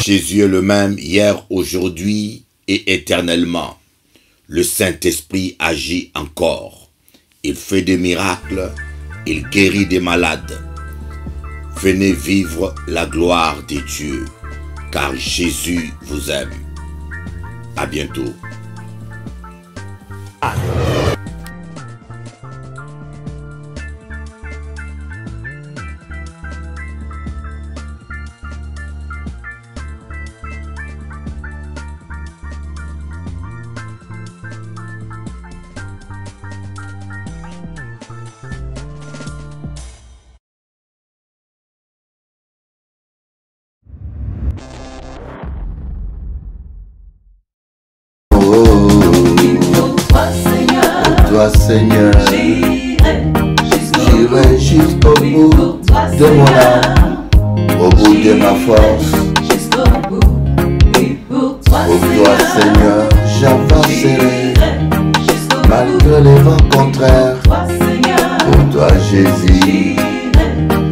Jésus est le même hier, aujourd'hui et éternellement. Le Saint-Esprit agit encore. Il fait des miracles, il guérit des malades. Venez vivre la gloire de Dieu, car Jésus vous aime. À bientôt. Seigneur, j'irai jusqu'au bout de mon âme, au bout de ma force. Pour toi, Seigneur, j'avancerai, malgré les vents contraires. Pour toi, Jésus,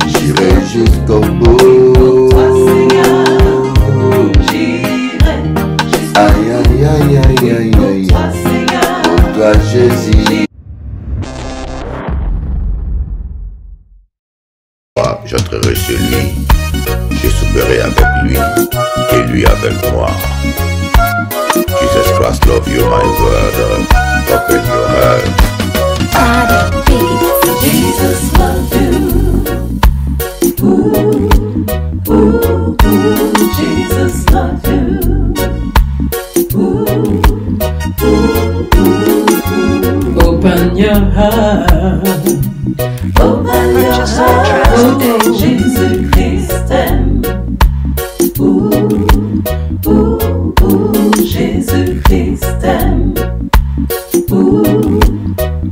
j'irai jusqu'au bout. Aïe, aïe, aïe, aïe, aïe, aïe. Pour toi, Jésus. J'entrerai chez lui, je souperai avec lui, et lui avec moi. Jesus Christ love you, my brother. Open your heart. Jesus love you. Ooh, ooh, ooh. Jesus love you. Ooh, ooh, ooh. Open your heart. Open your heart, oh Jésus Christ aime. Ooh, ooh, ooh, Jésus Christ aime. Ooh,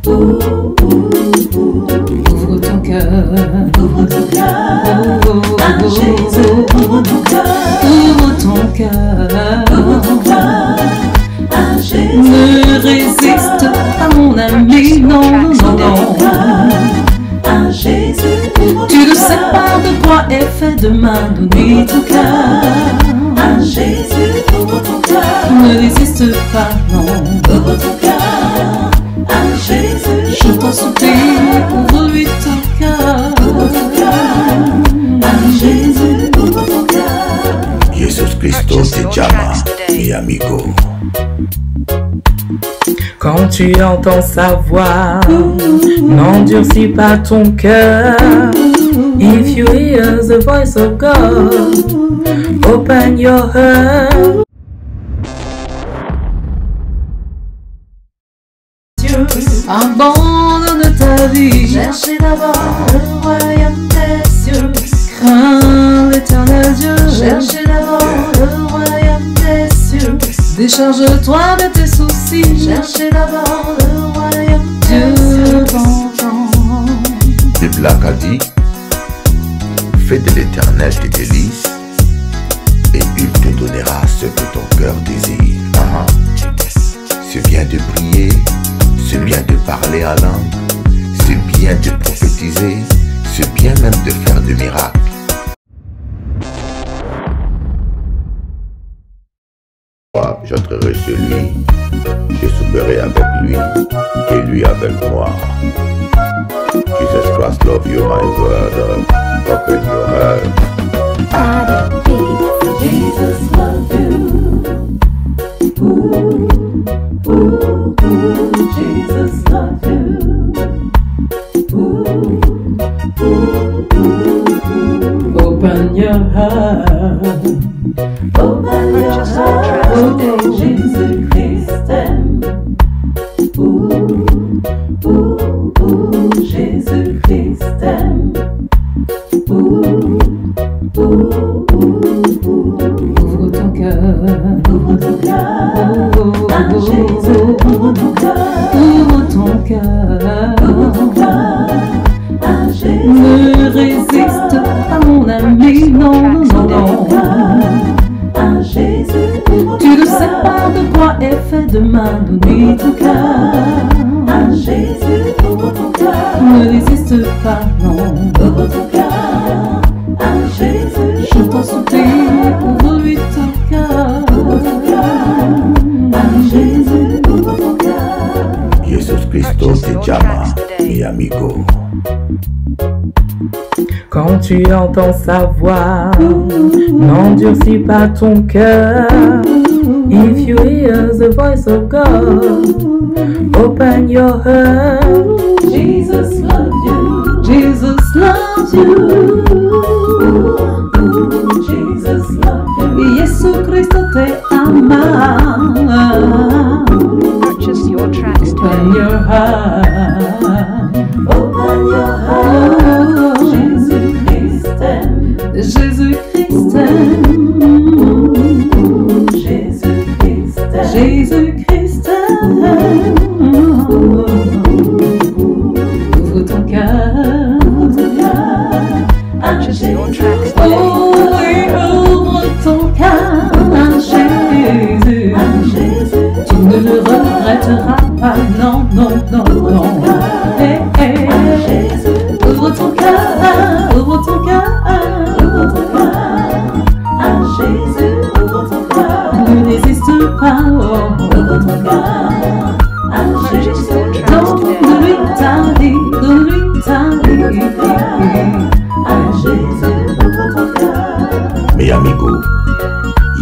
ooh, ooh, ooh. Ouvre ton cœur, à Jésus, ouvre ton cœur, à Jésus. Ne résiste pas mon ami, non, non, non. Jésus, tu ne sais pas de quoi est fait demain, donne ton cœur. À Jésus, ouvre ton cœur. Ne résiste pas, non. Ouvre ton cœur. À Jésus, je t'en supplie, ouvre-lui ton cœur. Ouvre ton cœur. À Jésus, ouvre ton cœur. Jesus Christo te llama, mi amigo. Quand tu entends sa voix, n'endurcis pas ton cœur. If you hear the voice of God, open your heart. Abandonne ta vie, Cherchez d'abord le royaume des cieux. crains l'éternel Dieu. Cherchez d'abord le royaume des cieux. Décharge-toi de tes soucis. Cherchez d'abord le royaume Dieu des cieux. t'entend. Bible a dit, fais de l'Éternel tes délices, et il te donnera ce que ton cœur désire. C'est bien de prier, c'est bien de parler à langue, c'est bien de prophétiser, c'est bien même de faire des miracles. J'entrerai chez lui, je souperai avec lui, et lui avec moi. Jesus Christ love you, my brother. Open your heart. Jesus love you. Ooh, ooh, ooh. Jesus love you. Ooh, ooh, ooh. Open your heart. Open your heart, oh Jésus Christ aime. Ooh, ooh, ooh, Jésus Christ aime. Ooh, ooh, ooh, ooh. Ouvre ton cœur, Ouvre ton cœur, à Jésus, ouvre ton cœur. ouvre ton cœur, Ouvre ton cœur, à Jésus. ne résiste pas mon ami, non, non, non. À Jésus, Tu ne sais pas de quoi est fait demain, donne ton cœur. à Jésus, ouvre ton cœur. Ne résiste pas, non. Ouvre ton cœur, à Jésus, Je t'en supplie, ouvre-lui ton Jesus Cristo te llama, mi amigo. Quand tu entends sa voix, n'endurcis pas ton cœur. If you hear the voice of God, open your heart. Jesus loves you. Jesus loves you. Jesus loves you. Jésus Cristo te ama. Purchase your tracks Open today. your heart. Open your heart. Jésus Christ t'aime. Jésus Christ t'aime. Jésus Christ t'aime. Jésus Christ t'aime. Ouvre ton cœur. Ouvre ton cœur. Purchase your tracks Oh today. oui, ouvre ton cœur à Jésus. Tu ne le regretteras pas, non, non, non, non. Hey, hey. Ouvre ton cœur, ouvre ton cœur, ouvre ton cœur à Jésus. Ouvre ton cœur, ne résiste pas, oh. Ouvre ton cœur à Jésus. Donne-lui ta vie, donne-lui ta vie à Jésus. Ouvre ton cœur. Mi amigo,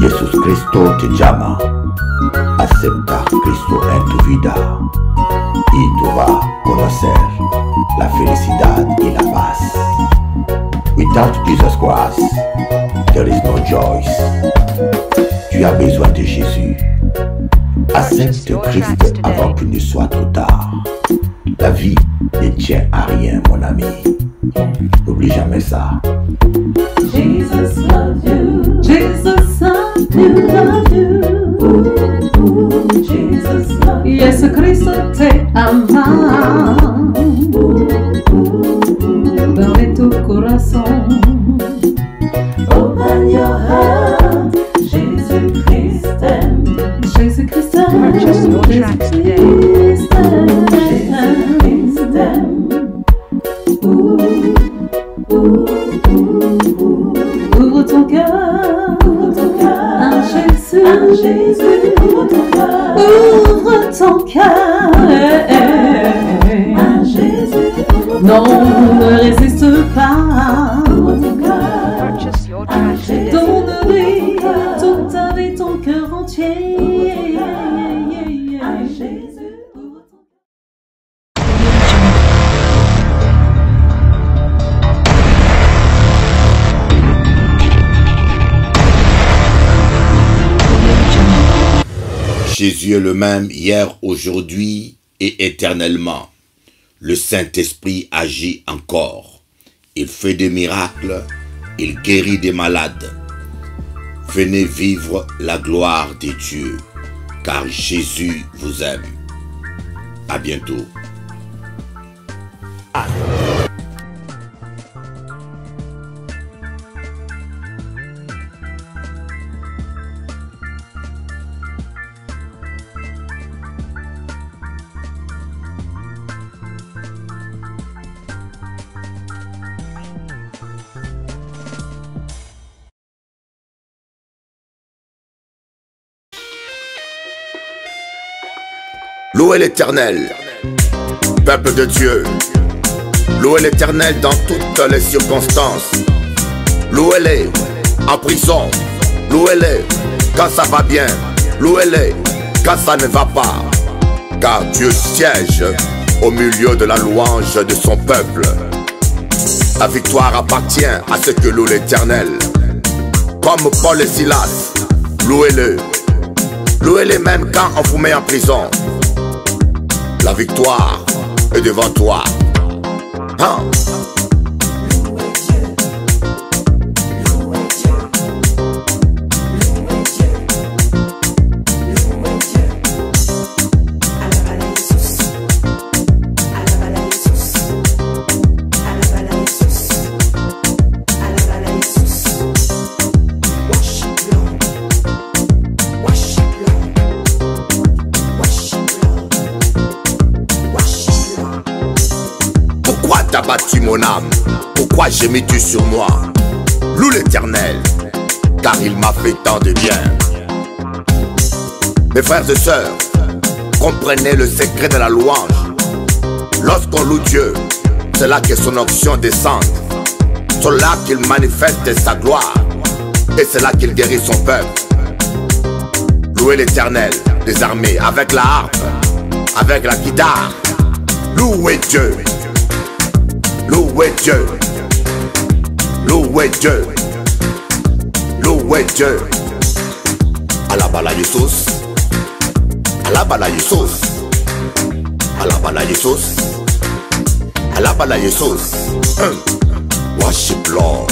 Jesus Cristo te llama. Acepta Cristo en tu vida y tú vas a conocer la felicidad y la paz. Without Jesus Christ, there is no joy. Tu as besoin de Jésus. Accepte Christ avant qu'il ne soit trop tard. La vie ne tient à rien, mon ami. N'oublie jamais ça. Jesus loves you. Jesus loves you. Love you. Jesus loves you. Yesu Cristo te ama. Dame tu corazón. Open your heart. Jésus Christ t'aime. Jésus Christ t'aime. Purchase your tracks today. Jésus Christ t'aime. Ouvre ton cœur, à Jésus, ouvre ton cœur, ouvre ton cœur, à Jésus, non, ne résiste pas, ouvre ton cœur, Purchase your tracks today. donne-lui toute ta vie, ton cœur entier, à Jésus, ouvre ton cœur. Jésus est le même hier, aujourd'hui et éternellement. Le Saint-Esprit agit encore. Il fait des miracles, il guérit des malades. Venez vivre la gloire de Dieu, car Jésus vous aime. À bientôt. Louez l'Éternel, peuple de Dieu. Louez l'Éternel dans toutes les circonstances. Louez-les en prison. Louez-les quand ça va bien. Louez-les quand ça ne va pas. Car Dieu siège au milieu de la louange de son peuple. La victoire appartient à ceux qui louent l'Éternel. Comme Paul et Silas, louez-le. Louez-les même quand on vous met en prison. La victoire est devant toi. Hein? T'as battu mon âme, pourquoi gémis-tu sur moi? Loue l'Éternel, car il m'a fait tant de bien. Mes frères et sœurs, comprenez le secret de la louange. Lorsqu'on loue Dieu, c'est là que son onction descend. C'est là qu'il manifeste sa gloire. Et c'est là qu'il guérit son peuple. Louez l'Éternel des armées avec la harpe, avec la guitare. Louez Dieu. Louez Dieu. Louez Dieu. Louez Dieu. Alabala Jesus. Alabala Jesus. Alabala Jesus. Alabala Jesus. Worship Lord.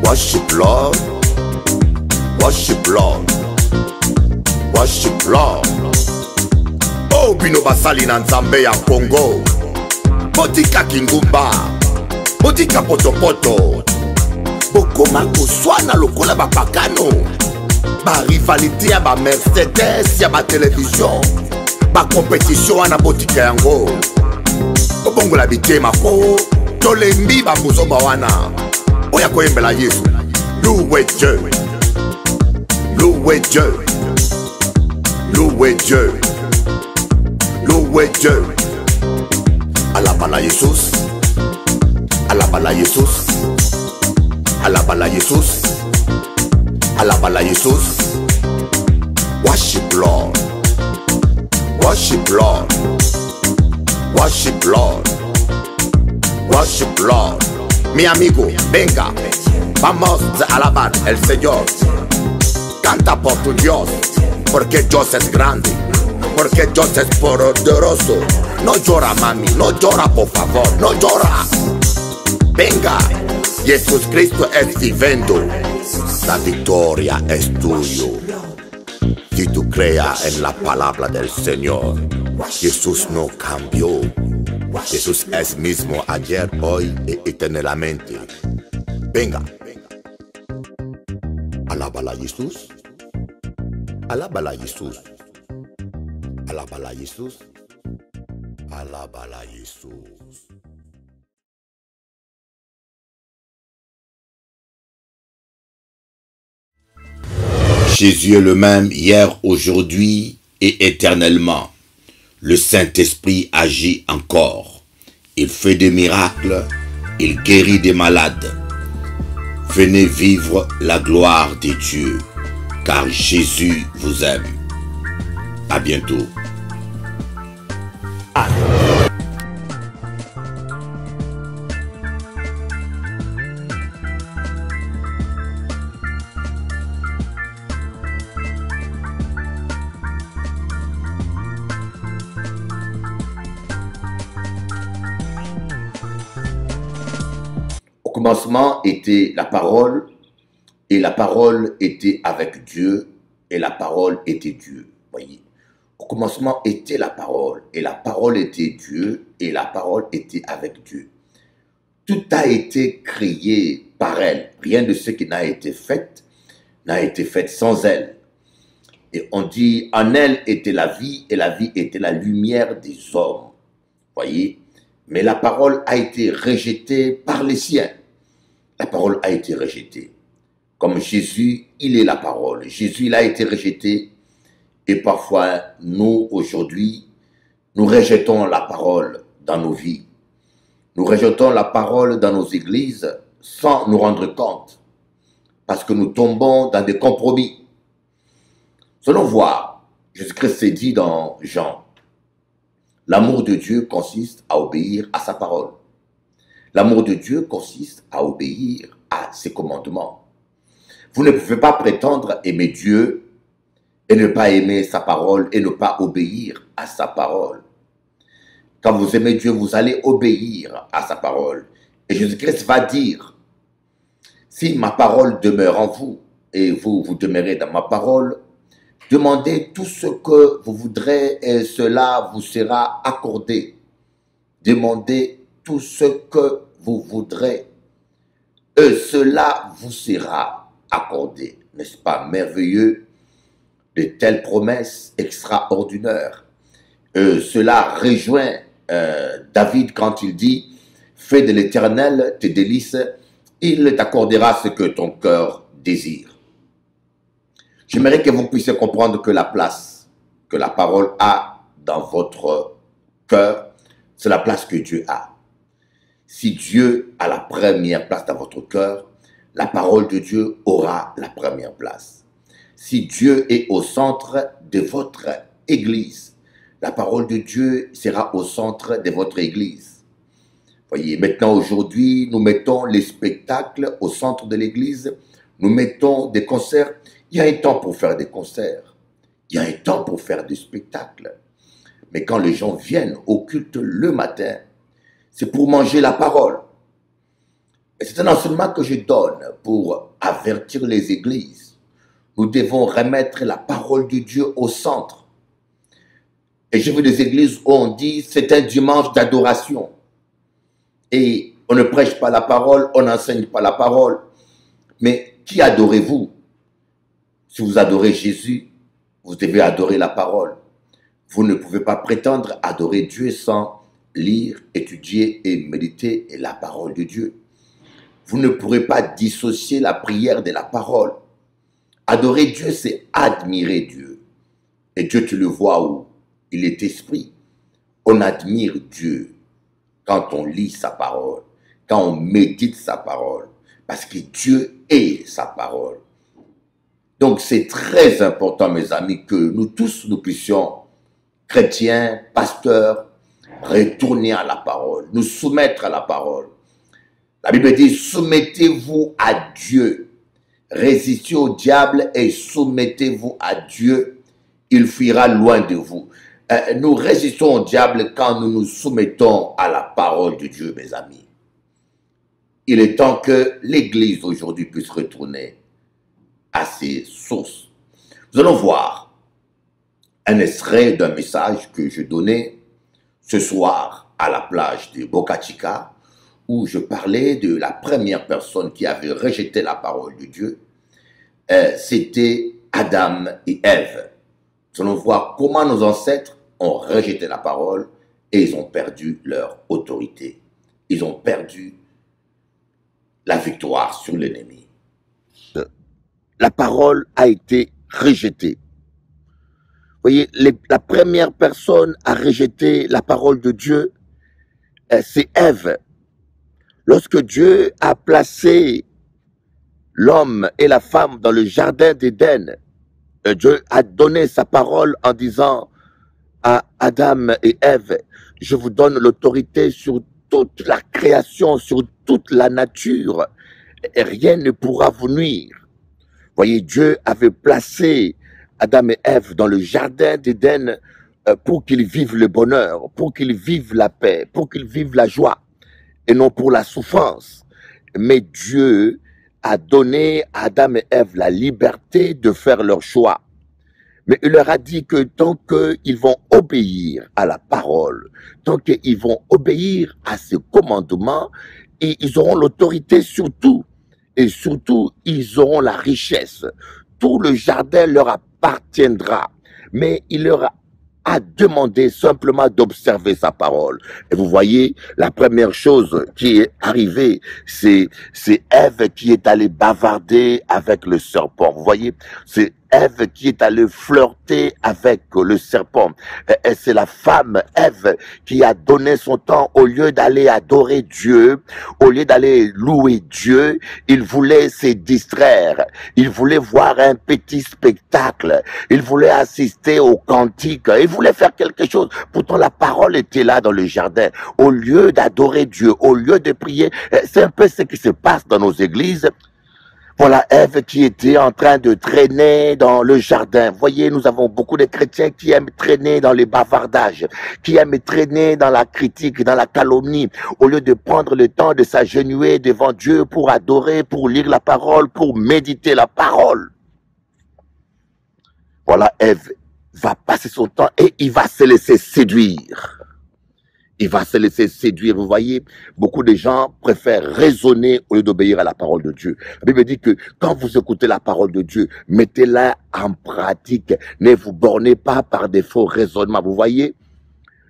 Worship Lord. Worship Lord. Worship Lord. Oh, bino basali na nzambe ya Congo. Botika kingumba. Botika potopoto. Bokoma koswana lokola bapakano. Ba rivalité ya ba Mercedes ya ba télévision. Ba compétition wana botika yango. Obongola bitema ko. Tolembi ba bozomba wana. Oya koyembela Yesu. Louez Dieu. Louez Dieu. Louez Dieu. Louez Dieu. Alabala Jesus. Alabala Jesus. Alabala Jesus. Alabala Jesus. Worship Lord. Worship Lord. Worship Lord. Worship Lord. Mi amigo, venga. Vamos a alabar el Señor. Canta por tu Dios. Porque Dios es grande. Porque Dios es poderoso. No llora, mami. No llora, por favor. No llora. Venga. Jesús Cristo es viviendo. La victoria es tuyo. Si tú creas en la palabra del Señor, Jesús no cambió. Jesús es mismo ayer, hoy y eternamente. Venga. Alábala Jesús. Alábala Jesús. Alábala Jesús. Alábala Jesús. Jésus est le même hier, aujourd'hui et éternellement. Le Saint-Esprit agit encore. Il fait des miracles, il guérit des malades. Venez vivre la gloire de Dieu, car Jésus vous aime. À bientôt. Au commencement était la parole, et la parole était avec Dieu, et la parole était Dieu. Voyez. Au commencement était la parole, et la parole était Dieu, et la parole était avec Dieu. Tout a été créé par elle. Rien de ce qui n'a été fait sans elle. Et on dit, en elle était la vie, et la vie était la lumière des hommes. Voyez. Mais la parole a été rejetée par les siens. La parole a été rejetée. Comme Jésus, il est la parole. Jésus, il a été rejeté. Et parfois, nous, aujourd'hui, nous rejetons la parole dans nos vies. Nous rejetons la parole dans nos églises sans nous rendre compte. Parce que nous tombons dans des compromis. Selon voir, Jésus-Christ s'est dit dans Jean, l'amour de Dieu consiste à obéir à sa parole. L'amour de Dieu consiste à obéir à ses commandements. Vous ne pouvez pas prétendre aimer Dieu et ne pas aimer sa parole et ne pas obéir à sa parole. Quand vous aimez Dieu, vous allez obéir à sa parole. Et Jésus-Christ va dire, si ma parole demeure en vous et vous, vous demeurez dans ma parole, demandez tout ce que vous voudrez et cela vous sera accordé. Demandez tout ce que vous voudrez et cela vous sera accordé. N'est-ce pas merveilleux? De telles promesses extraordinaires. Cela rejoint David quand il dit « Fais de l'Éternel tes délices, il t'accordera ce que ton cœur désire. » J'aimerais que vous puissiez comprendre que la place que la parole a dans votre cœur C'est la place que Dieu a. Si Dieu a la première place dans votre cœur, la parole de Dieu aura la première place. Si Dieu est au centre de votre église, la parole de Dieu sera au centre de votre église. Voyez, maintenant aujourd'hui, nous mettons les spectacles au centre de l'église, nous mettons des concerts. Il y a un temps pour faire des concerts, il y a un temps pour faire des spectacles. Mais quand les gens viennent au culte le matin, c'est pour manger la parole. Et c'est un enseignement que je donne pour avertir les églises. Nous devons remettre la parole de Dieu au centre. Et j'ai vu des églises où on dit c'est un dimanche d'adoration. Et on ne prêche pas la parole, on n'enseigne pas la parole. Mais qui adorez-vous? Si vous adorez Jésus, vous devez adorer la parole. Vous ne pouvez pas prétendre adorer Dieu sans lire, étudier et méditer la parole de Dieu. Vous ne pourrez pas dissocier la prière de la parole. Adorer Dieu, c'est admirer Dieu. Et Dieu, tu le vois où? Il est esprit. On admire Dieu quand on lit sa parole, quand on médite sa parole, parce que Dieu est sa parole. Donc c'est très important, mes amis, que nous tous, nous puissions, chrétiens, pasteurs, retourner à la parole, nous soumettre à la parole. La Bible dit, soumettez-vous à Dieu, résistez au diable et soumettez-vous à Dieu, il fuira loin de vous. Nous résistons au diable quand nous nous soumettons à la parole de Dieu, mes amis. Il est temps que l'Église aujourd'hui puisse retourner à ses sources. Nous allons voir un extrait d'un message que je donnais ce soir à la plage de Boca Chica, où je parlais de la première personne qui avait rejeté la parole de Dieu. C'était Adam et Ève. Nous allons voir comment nos ancêtres ont rejeté la parole et ils ont perdu leur autorité. Ils ont perdu la victoire sur l'ennemi. La parole a été rejetée. Vous voyez, la première personne à rejeter la parole de Dieu, c'est Ève. Lorsque Dieu a placé l'homme et la femme dans le jardin d'Éden, Dieu a donné sa parole en disant à Adam et Ève, je vous donne l'autorité sur toute la création, sur toute la nature, et rien ne pourra vous nuire. Voyez, Dieu avait placé Adam et Ève dans le jardin d'Éden pour qu'ils vivent le bonheur, pour qu'ils vivent la paix, pour qu'ils vivent la joie, et non pour la souffrance. Mais Dieu a donné à Adam et Ève la liberté de faire leur choix. Mais il leur a dit que tant qu'ils vont obéir à la parole, tant qu'ils vont obéir à ses commandements, et ils auront l'autorité sur tout. Et surtout, ils auront la richesse. Tout le jardin leur appartiendra. Mais il leur a demandé simplement d'observer sa parole. Et vous voyez, la première chose qui est arrivée, c'est Ève qui est allée bavarder avec le serpent. Vous voyez, c'est Ève qui est allée flirter avec le serpent. Et c'est la femme, Ève, qui a donné son temps, au lieu d'aller adorer Dieu, au lieu d'aller louer Dieu, il voulait se distraire. Il voulait voir un petit spectacle. Il voulait assister au cantique. Il voulait faire quelque chose. Pourtant, la parole était là dans le jardin. Au lieu d'adorer Dieu, au lieu de prier, c'est un peu ce qui se passe dans nos églises. Voilà Ève qui était en train de traîner dans le jardin. Vous voyez, nous avons beaucoup de chrétiens qui aiment traîner dans les bavardages, qui aiment traîner dans la critique, dans la calomnie, au lieu de prendre le temps de s'agenouiller devant Dieu pour adorer, pour lire la parole, pour méditer la parole. Voilà, Ève va passer son temps et il va se laisser séduire. Il va se laisser séduire. Vous voyez, beaucoup de gens préfèrent raisonner au lieu d'obéir à la parole de Dieu. La Bible dit que quand vous écoutez la parole de Dieu, mettez-la en pratique. Ne vous bornez pas par des faux raisonnements. Vous voyez,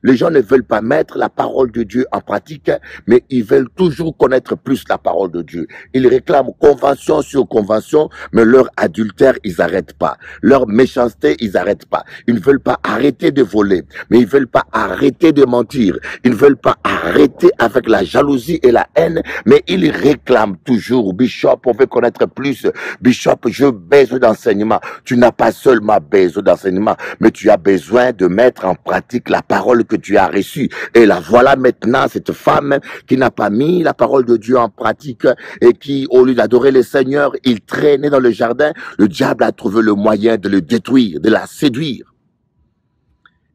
Les gens ne veulent pas mettre la parole de Dieu en pratique, mais ils veulent toujours connaître plus la parole de Dieu. Ils réclament convention sur convention, mais leur adultère, ils n'arrêtent pas. Leur méchanceté, ils n'arrêtent pas. Ils ne veulent pas arrêter de voler, mais ils ne veulent pas arrêter de mentir. Ils ne veulent pas arrêter avec la jalousie et la haine, mais ils réclament toujours. Bishop, on veut connaître plus. Bishop, je besoin d'enseignement. Tu n'as pas seulement besoin d'enseignement, mais tu as besoin de mettre en pratique la parole que tu as reçue. Et la voilà maintenant, cette femme qui n'a pas mis la parole de Dieu en pratique et qui, au lieu d'adorer le Seigneur, il traînait dans le jardin. Le diable a trouvé le moyen de le détruire, de la séduire.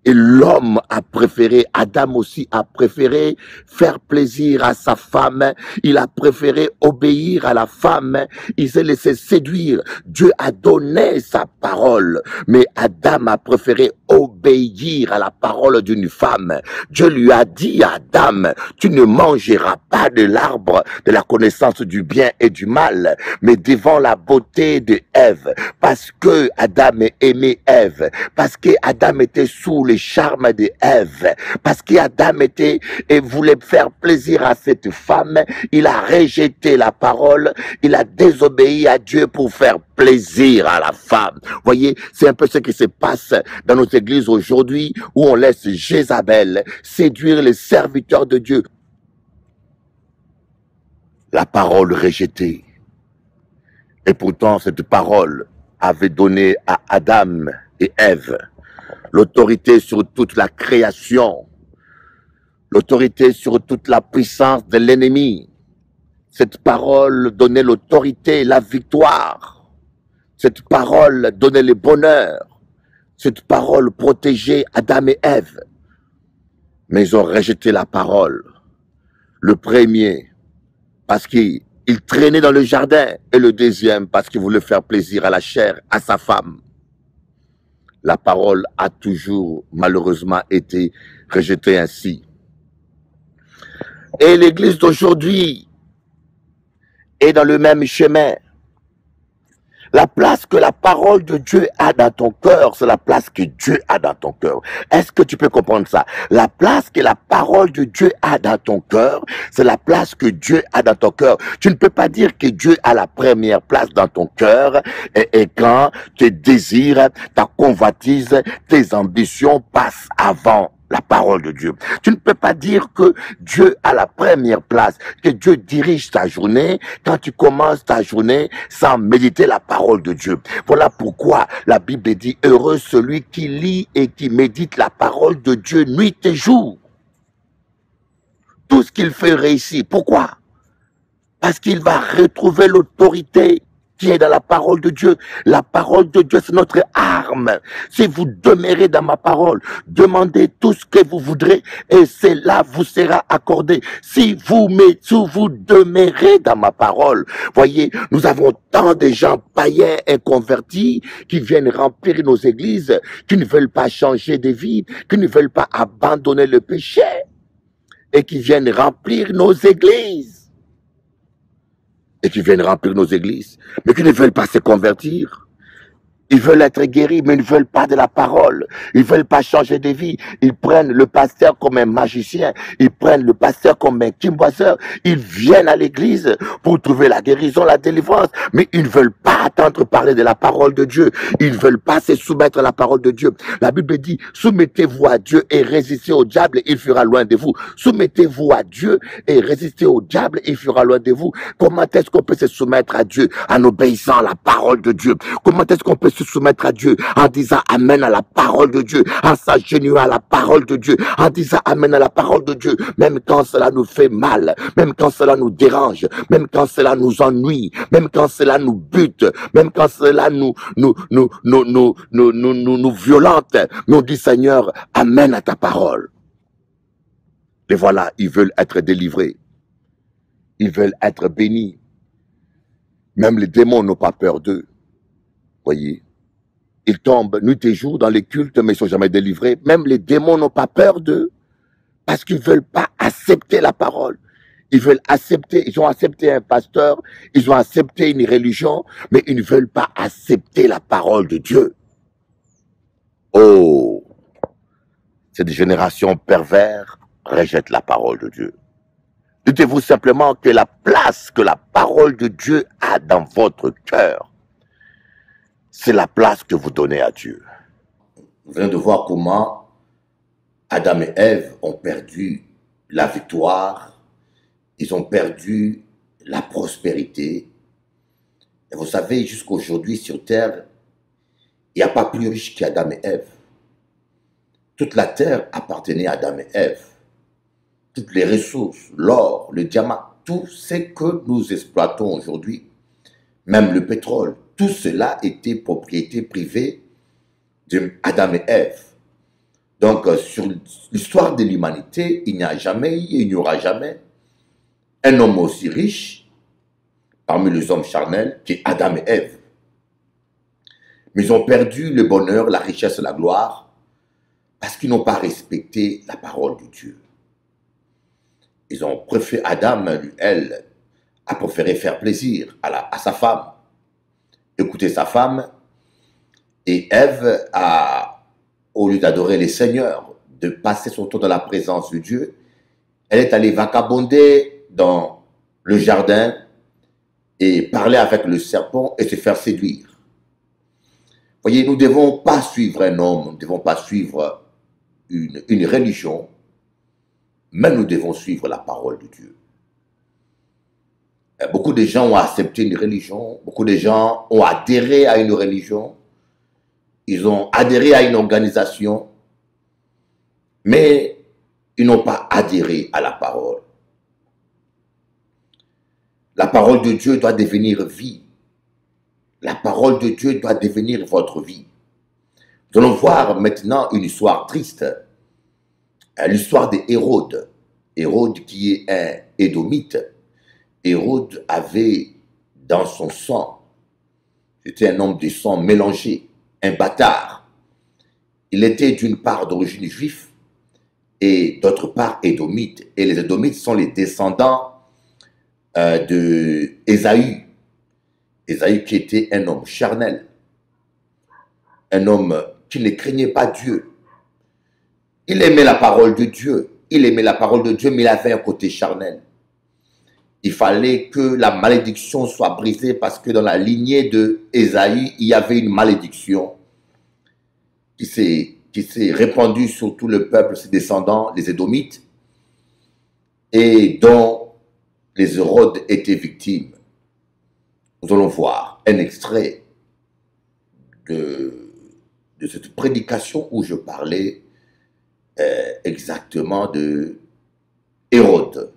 Et l'homme a préféré, Adam aussi a préféré faire plaisir à sa femme. Il a préféré obéir à la femme. Il s'est laissé séduire. Dieu a donné sa parole. Mais Adam a préféré obéir à la parole d'une femme. Dieu lui a dit à Adam, tu ne mangeras pas de l'arbre de la connaissance du bien et du mal, mais devant la beauté de Ève. Parce que Adam aimait Ève. Parce que Adam était sous les charmes de Ève, parce qu'Adam était et voulait faire plaisir à cette femme, il a rejeté la parole, il a désobéi à Dieu pour faire plaisir à la femme. Voyez, c'est un peu ce qui se passe dans nos églises aujourd'hui, où on laisse Jézabel séduire les serviteurs de Dieu. La parole rejetée. Et pourtant, cette parole avait donné à Adam et Ève l'autorité sur toute la création, l'autorité sur toute la puissance de l'ennemi. Cette parole donnait l'autorité, la victoire. Cette parole donnait le bonheur. Cette parole protégeait Adam et Ève. Mais ils ont rejeté la parole. Le premier, parce qu'il traînait dans le jardin, et le deuxième, parce qu'il voulait faire plaisir à la chair, à sa femme. La parole a toujours, malheureusement, été rejetée ainsi. Et l'Église d'aujourd'hui est dans le même chemin. La place que la parole de Dieu a dans ton cœur, c'est la place que Dieu a dans ton cœur. Est-ce que tu peux comprendre ça? La place que la parole de Dieu a dans ton cœur, c'est la place que Dieu a dans ton cœur. Tu ne peux pas dire que Dieu a la première place dans ton cœur et quand tes désirs, ta convoitise, tes ambitions passent avant la parole de Dieu. Tu ne peux pas dire que Dieu a la première place, que Dieu dirige ta journée quand tu commences ta journée sans méditer la parole de Dieu. Voilà pourquoi la Bible dit, heureux celui qui lit et qui médite la parole de Dieu nuit et jour. Tout ce qu'il fait réussit. Pourquoi? Parce qu'il va retrouver l'autorité qui est dans la parole de Dieu. La parole de Dieu, c'est notre arme. Si vous demeurez dans ma parole, demandez tout ce que vous voudrez et cela vous sera accordé. Si vous demeurez dans ma parole, voyez, nous avons tant de gens païens inconvertis qui viennent remplir nos églises, qui ne veulent pas changer de vie, qui ne veulent pas abandonner le péché et qui viennent remplir nos églises. Et qui viennent remplir nos églises, mais qui ne veulent pas se convertir. Ils veulent être guéris, mais ils ne veulent pas de la parole. Ils ne veulent pas changer de vie. Ils prennent le pasteur comme un magicien. Ils prennent le pasteur comme un kimboiseur. Ils viennent à l'église pour trouver la guérison, la délivrance, mais ils ne veulent pas attendre parler de la parole de Dieu. Ils ne veulent pas se soumettre à la parole de Dieu. La Bible dit, soumettez-vous à Dieu et résistez au diable, il fuira loin de vous. Soumettez-vous à Dieu et résistez au diable, il fuira loin de vous. Comment est-ce qu'on peut se soumettre à Dieu en obéissant à la parole de Dieu? Comment est-ce qu'on peut se soumettre à Dieu en disant amen à la parole de Dieu, en s'agenouillant à la parole de Dieu, en disant amen à la parole de Dieu, même quand cela nous fait mal, même quand cela nous dérange, même quand cela nous ennuie, même quand cela nous bute, même quand cela nous violente, mais on dit Seigneur, amen à ta parole. Et voilà, ils veulent être délivrés, ils veulent être bénis. Même les démons n'ont pas peur d'eux. Voyez, ils tombent nuit et jour dans les cultes, mais ils ne sont jamais délivrés. Même les démons n'ont pas peur d'eux, parce qu'ils ne veulent pas accepter la parole. Ils veulent accepter, ils ont accepté un pasteur, ils ont accepté une religion, mais ils ne veulent pas accepter la parole de Dieu. Oh, Cette génération perverse rejette la parole de Dieu. Dites-vous simplement que la place que la parole de Dieu a dans votre cœur, c'est la place que vous donnez à Dieu. Vous venez de voir comment Adam et Ève ont perdu la victoire, ils ont perdu la prospérité. Et vous savez, jusqu'aujourd'hui sur terre, il n'y a pas plus riche qu'Adam et Ève. Toute la terre appartenait à Adam et Ève. Toutes les ressources, l'or, le diamant, tout ce que nous exploitons aujourd'hui, même le pétrole, tout cela était propriété privée d'Adam et Ève. Donc, sur l'histoire de l'humanité, il n'y a jamais, il n'y aura jamais un homme aussi riche parmi les hommes charnels qu'Adam et Ève. Mais ils ont perdu le bonheur, la richesse, la gloire, parce qu'ils n'ont pas respecté la parole de Dieu. Ils ont préféré, Adam, elle, a préféré faire plaisir à sa femme, écouter sa femme, et Ève a, au lieu d'adorer les seigneurs, de passer son temps dans la présence de Dieu, elle est allée vagabonder dans le jardin et parler avec le serpent et se faire séduire. Voyez, nous ne devons pas suivre un homme, nous ne devons pas suivre une religion, mais nous devons suivre la parole de Dieu. Beaucoup de gens ont accepté une religion, beaucoup de gens ont adhéré à une religion, ils ont adhéré à une organisation, mais ils n'ont pas adhéré à la parole. La parole de Dieu doit devenir vie. La parole de Dieu doit devenir votre vie. Nous allons voir maintenant une histoire triste. L'histoire d'Hérode. Hérode qui est un Édomite. Hérode avait dans son sang, c'était un homme de sang mélangé, un bâtard. Il était d'une part d'origine juive et d'autre part Édomite. Et les Édomites sont les descendants de Ésaü. Ésaü qui était un homme charnel, un homme qui ne craignait pas Dieu. Il aimait la parole de Dieu, mais il avait un côté charnel. Il fallait que la malédiction soit brisée parce que dans la lignée de Ésaü, il y avait une malédiction qui s'est répandue sur tout le peuple, ses descendants, les Édomites, et dont les Hérodes étaient victimes. Nous allons voir un extrait de cette prédication où je parlais exactement de Hérode,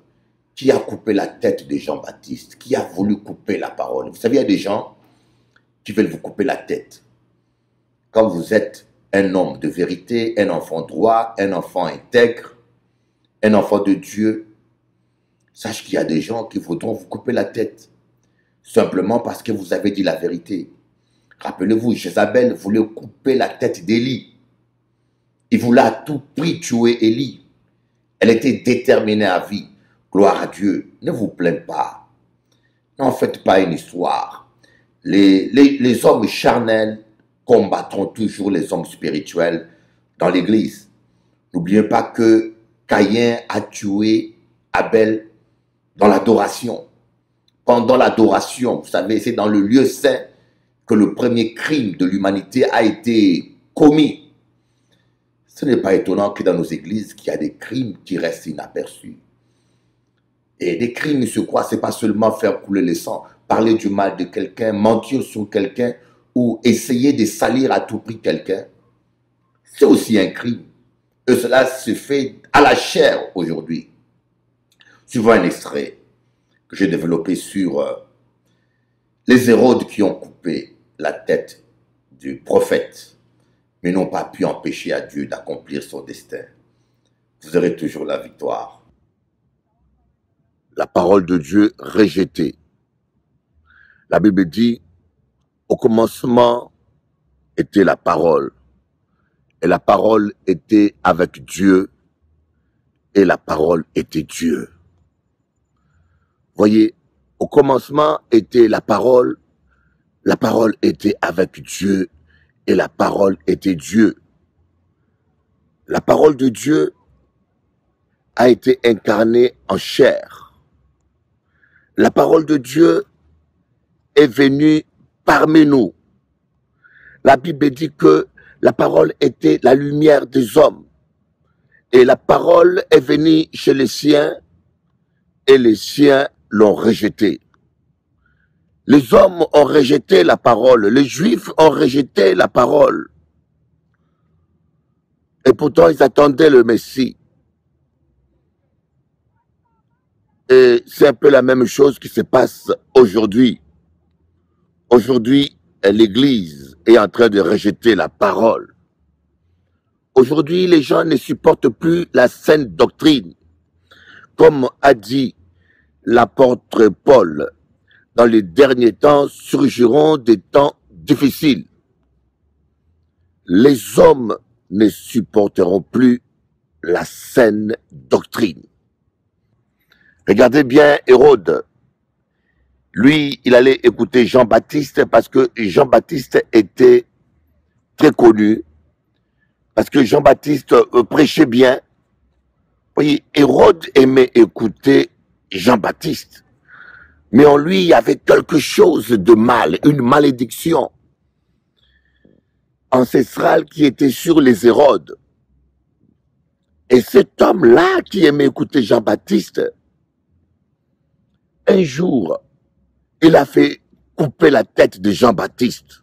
qui a coupé la tête de Jean-Baptiste, qui a voulu couper la parole. Vous savez, il y a des gens qui veulent vous couper la tête. Quand vous êtes un homme de vérité, un enfant droit, un enfant intègre, un enfant de Dieu, sache qu'il y a des gens qui voudront vous couper la tête, simplement parce que vous avez dit la vérité. Rappelez-vous, Jézabel voulait couper la tête d'Élie. Il voulait à tout prix tuer Élie. Elle était déterminée à vie. Gloire à Dieu. Ne vous plaignez pas. N'en faites pas une histoire. Les hommes charnels combattront toujours les hommes spirituels dans l'église. N'oubliez pas que Caïn a tué Abel dans l'adoration. Pendant l'adoration, vous savez, c'est dans le lieu saint que le premier crime de l'humanité a été commis. Ce n'est pas étonnant que dans nos églises, qu'il y a des crimes qui restent inaperçus. Et des crimes, c'est quoi? C'est pas seulement faire couler le sang, parler du mal de quelqu'un, mentir sur quelqu'un ou essayer de salir à tout prix quelqu'un. C'est aussi un crime. Et cela se fait à la chair aujourd'hui. Suivant un extrait que j'ai développé sur les Hérodes qui ont coupé la tête du prophète, mais n'ont pas pu empêcher à Dieu d'accomplir son destin. Vous aurez toujours la victoire. La parole de Dieu rejetée. La Bible dit, au commencement était la parole, et la parole était avec Dieu, et la parole était Dieu. Voyez, au commencement était la parole était avec Dieu, et la parole était Dieu. La parole de Dieu a été incarnée en chair. La parole de Dieu est venue parmi nous. La Bible dit que la parole était la lumière des hommes. Et la parole est venue chez les siens et les siens l'ont rejetée. Les hommes ont rejeté la parole. Les Juifs ont rejeté la parole. Et pourtant, ils attendaient le Messie. Et c'est un peu la même chose qui se passe aujourd'hui. Aujourd'hui, l'Église est en train de rejeter la parole. Aujourd'hui, les gens ne supportent plus la saine doctrine. Comme a dit l'apôtre Paul, dans les derniers temps surgiront des temps difficiles. Les hommes ne supporteront plus la saine doctrine. Regardez bien Hérode. Lui, il allait écouter Jean-Baptiste parce que Jean-Baptiste était très connu, parce que Jean-Baptiste prêchait bien. Vous voyez, Hérode aimait écouter Jean-Baptiste. Mais en lui, il y avait quelque chose de mal, une malédiction ancestrale qui était sur les Hérodes. Et cet homme-là qui aimait écouter Jean-Baptiste, un jour, il a fait couper la tête de Jean-Baptiste.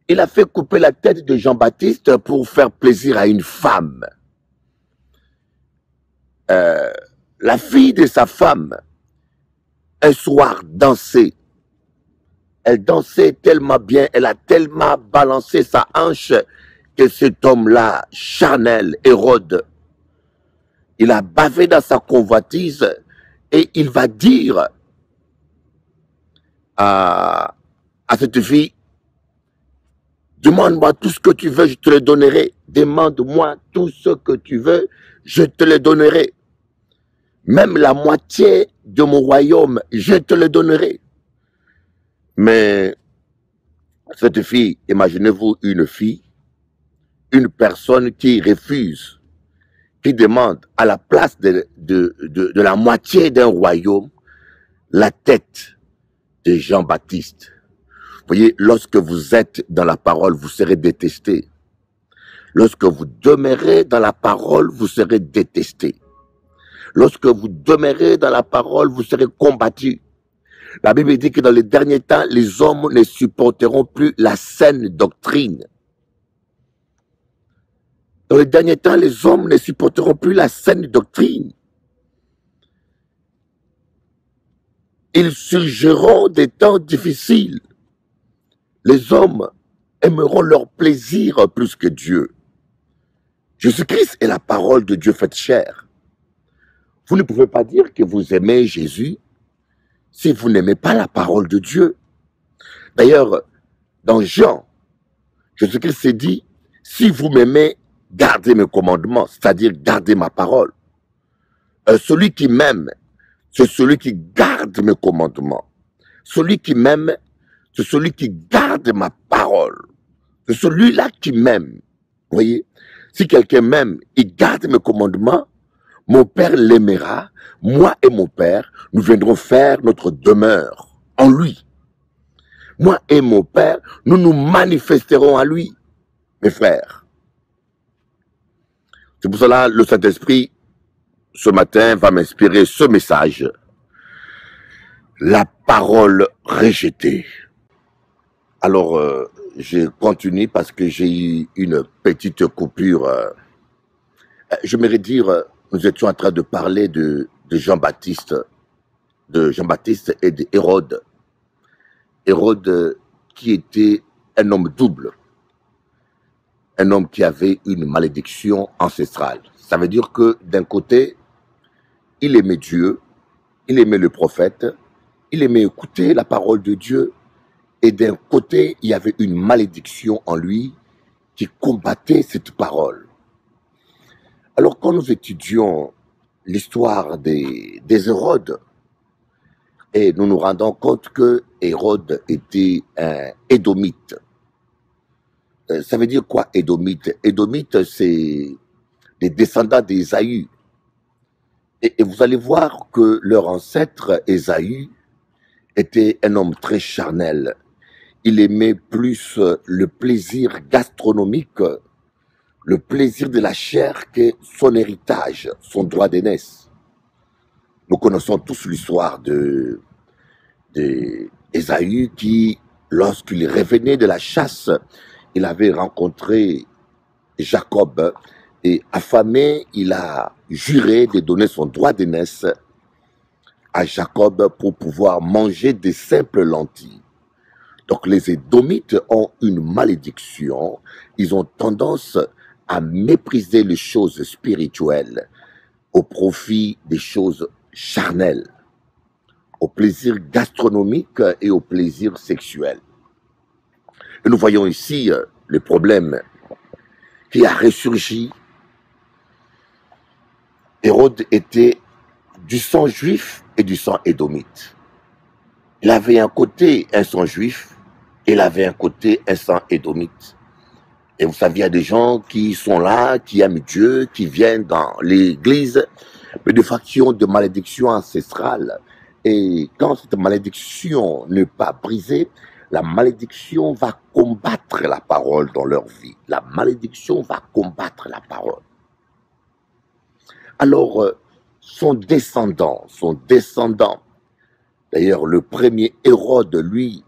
Il a fait couper la tête de Jean-Baptiste pour faire plaisir à une femme. La fille de sa femme, un soir, dansait. Elle dansait tellement bien, elle a tellement balancé sa hanche que cet homme-là, charnel, Hérode, il a bavé dans sa convoitise et il va dire à cette fille, demande-moi tout ce que tu veux, je te le donnerai. Demande-moi tout ce que tu veux, je te le donnerai. Même la moitié de mon royaume, je te le donnerai. Mais cette fille, imaginez-vous une fille, une personne qui refuse, qui demande à la place de la moitié d'un royaume, la tête de Jean-Baptiste. Vous voyez, lorsque vous êtes dans la parole, vous serez détesté. Lorsque vous demeurez dans la parole, vous serez détesté. Lorsque vous demeurez dans la parole, vous serez combattu. La Bible dit que dans les derniers temps, les hommes ne supporteront plus la saine doctrine. Dans les derniers temps, les hommes ne supporteront plus la saine doctrine. Ils surgiront des temps difficiles. Les hommes aimeront leur plaisir plus que Dieu. Jésus-Christ est la parole de Dieu faite chair. Vous ne pouvez pas dire que vous aimez Jésus si vous n'aimez pas la parole de Dieu. D'ailleurs, dans Jean, Jésus-Christ s'est dit, si vous m'aimez, gardez mes commandements, c'est-à-dire gardez ma parole. Celui qui m'aime, c'est celui qui garde mes commandements. Celui qui m'aime, c'est celui qui garde ma parole. C'est celui-là qui m'aime. Vous voyez, si quelqu'un m'aime, il garde mes commandements, mon Père l'aimera, moi et mon Père, nous viendrons faire notre demeure en lui. Moi et mon Père, nous nous manifesterons à lui, mes frères. C'est pour cela que le Saint-Esprit, ce matin, va m'inspirer ce message. La parole rejetée. Alors, je continue parce que j'ai eu une petite coupure. J'aimerais dire, nous étions en train de parler de Jean-Baptiste et d'Hérode. Hérode qui était un homme double. Un homme qui avait une malédiction ancestrale. Ça veut dire que d'un côté, il aimait Dieu, il aimait le prophète, il aimait écouter la parole de Dieu, et d'un côté, il y avait une malédiction en lui qui combattait cette parole. Alors quand nous étudions l'histoire des Hérodes, et nous nous rendons compte que Hérode était un Édomite. ça veut dire quoi, Édomite? Édomite, c'est des descendants d'Ésaü. Et vous allez voir que leur ancêtre, Ésaü, était un homme très charnel. Il aimait plus le plaisir gastronomique, le plaisir de la chair que son héritage, son droit d'aînesse. Nous connaissons tous l'histoire d'Ésaü qui, lorsqu'il revenait de la chasse, il avait rencontré Jacob et affamé, il a juré de donner son droit d'aînesse à Jacob pour pouvoir manger des simples lentilles. Donc les Édomites ont une malédiction, ils ont tendance à mépriser les choses spirituelles au profit des choses charnelles, au plaisir gastronomique et au plaisir sexuel. Et nous voyons ici le problème qui a ressurgi. Hérode était du sang juif et du sang édomite. Il avait un côté un sang juif, et il avait un côté un sang édomite. Et vous savez, il y a des gens qui sont là, qui aiment Dieu, qui viennent dans l'église, mais de factions de malédiction ancestrale. Et quand cette malédiction n'est pas brisée, la malédiction va combattre la parole dans leur vie. La malédiction va combattre la parole. Alors, son descendant, d'ailleurs, le premier Hérode, lui,